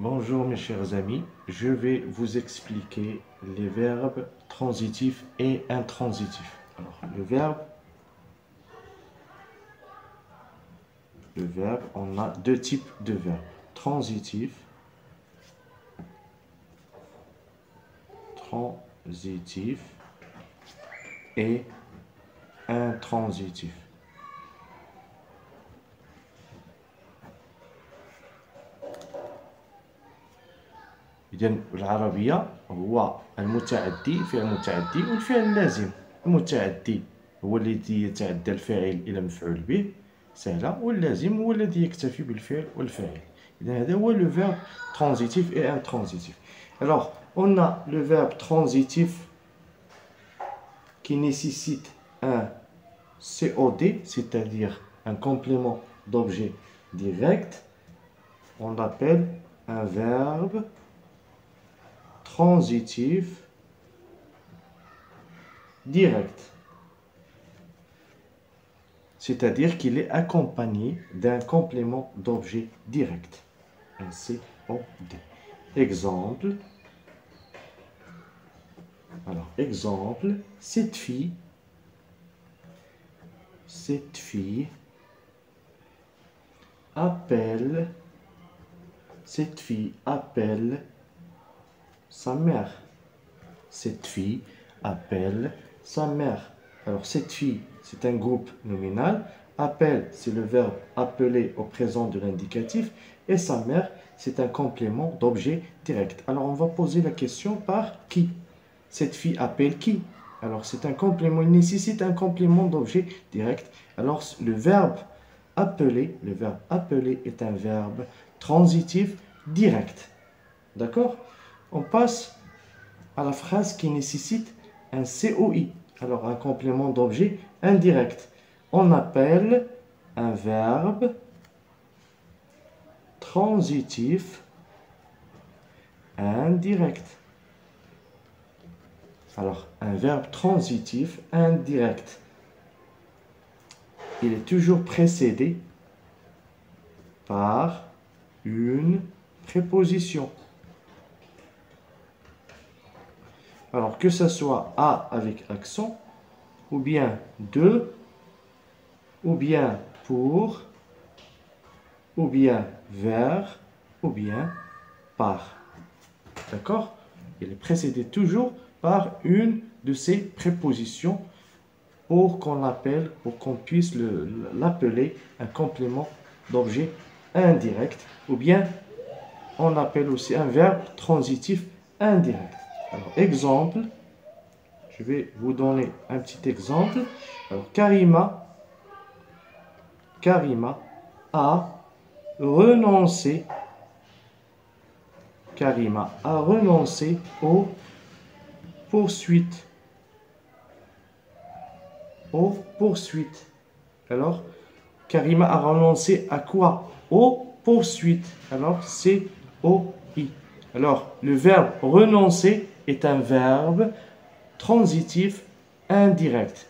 Bonjour mes chers amis, je vais vous expliquer les verbes transitifs et intransitifs. Alors, on a deux types de verbes, transitif et intransitif. إذن بالعربية هو المتعدي فعل متعدي والفعل اللازم. المتعدي هو الذي يتعدى الفاعل إلى مفعول به سهلة، واللازم هو الذي يكتفي بالفعل والفاعل. إذن هذا هو le verbe transitif et intransitif. Alors, on a le verbe transitif qui nécessite un COD, c'est-à-dire un complément d'objet direct. On l'appelle un verbe transitif direct, c'est-à-dire qu'il est accompagné d'un complément d'objet direct, un COD. Exemple, cette fille appelle sa mère. Cette fille appelle sa mère. Alors, cette fille, c'est un groupe nominal. Appelle, c'est le verbe appeler au présent de l'indicatif. Et sa mère, c'est un complément d'objet direct. Alors, on va poser la question par qui? Cette fille appelle qui? Alors, c'est un complément, il nécessite un complément d'objet direct. Alors, le verbe appeler est un verbe transitif direct. D'accord? On passe à la phrase qui nécessite un COI, alors un complément d'objet indirect. On appelle un verbe transitif indirect. Alors, un verbe transitif indirect, il est toujours précédé par une préposition. Alors, que ce soit à avec accent, ou bien de, ou bien pour, ou bien vers, ou bien par. D'accord? Il est précédé toujours par une de ces prépositions pour qu'on l'appelle, pour qu'on puisse l'appeler un complément d'objet indirect, ou bien on appelle aussi un verbe transitif indirect. Alors, exemple, je vais vous donner un petit exemple. Alors, Karima a renoncé. Karima a renoncé aux poursuites. Alors, Karima a renoncé à quoi? Aux poursuites. Alors, c'est O-I. Alors, le verbe renoncer est un verbe transitif indirect.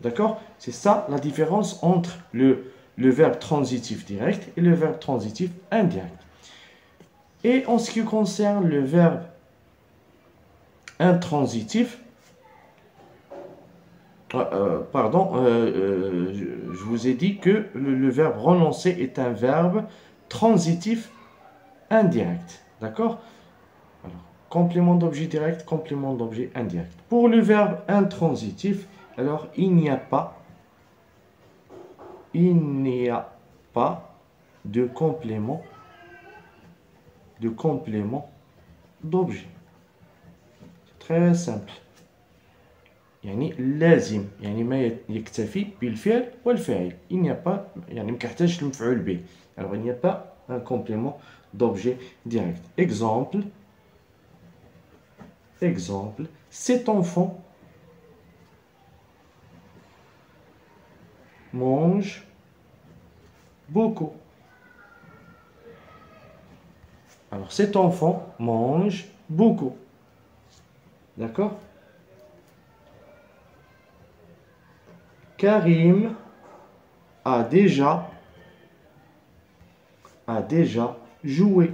D'accord? C'est ça la différence entre le verbe transitif direct et le verbe transitif indirect. Et en ce qui concerne le verbe intransitif, je vous ai dit que le verbe renoncer est un verbe transitif indirect. D'accord? Alors, complément d'objet direct, complément d'objet indirect. Pour le verbe intransitif, alors il n'y a pas de complément d'objet. C'est très simple. يعني لازم يعني ما يكتفي بالفعل والفاعل. Il n'y a pas يعني مكحتاجش المفعول به. Alors il n'y a pas un complément d'objet direct. Exemple, cet enfant mange beaucoup. Alors cet enfant mange beaucoup. D'accord? Karim a déjà a déjà joué.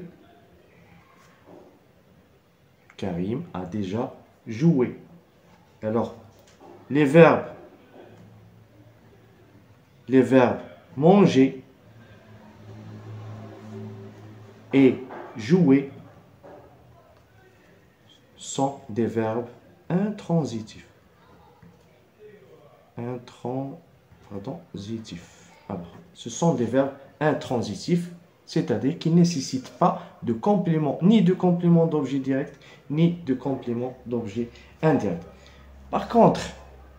Karim a déjà joué. Alors, les verbes manger et jouer sont des verbes intransitifs. Intransitifs. Alors, ce sont des verbes intransitifs, c'est-à-dire qui ne nécessitent pas de complément, ni de complément d'objet direct, ni de complément d'objet indirect. Par contre,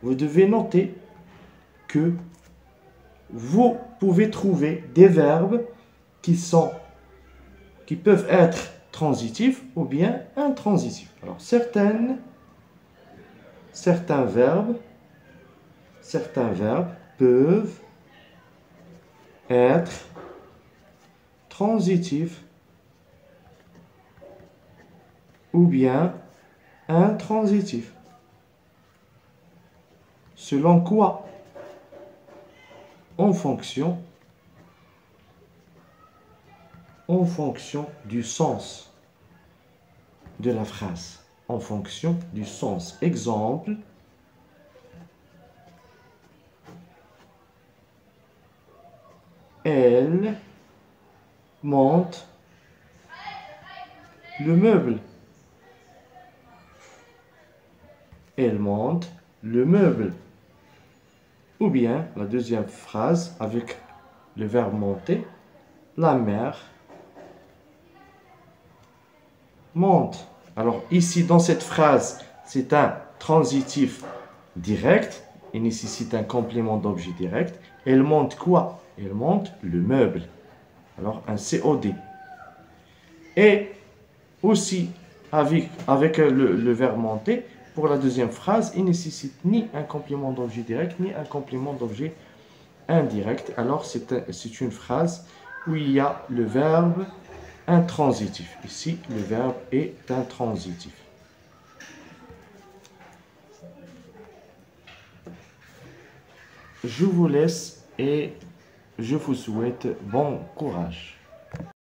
vous devez noter que vous pouvez trouver des verbes qui peuvent être transitifs ou bien intransitifs. Alors, certains verbes peuvent être transitifs ou bien intransitifs. Selon quoi? En fonction du sens de la phrase. En fonction du sens. Exemple, elle monte le meuble. Elle monte le meuble. Ou bien, la deuxième phrase avec le verbe monter, la mère monte. Alors ici, dans cette phrase, c'est un transitif direct. Il nécessite un complément d'objet direct. Elle monte quoi? Elle monte le meuble. Alors un COD. Et aussi, avec le verbe monter, pour la deuxième phrase, il ne nécessite ni un complément d'objet direct, ni un complément d'objet indirect. Alors, c'est une phrase où il y a le verbe intransitif. Ici, le verbe est intransitif. Je vous laisse et je vous souhaite bon courage.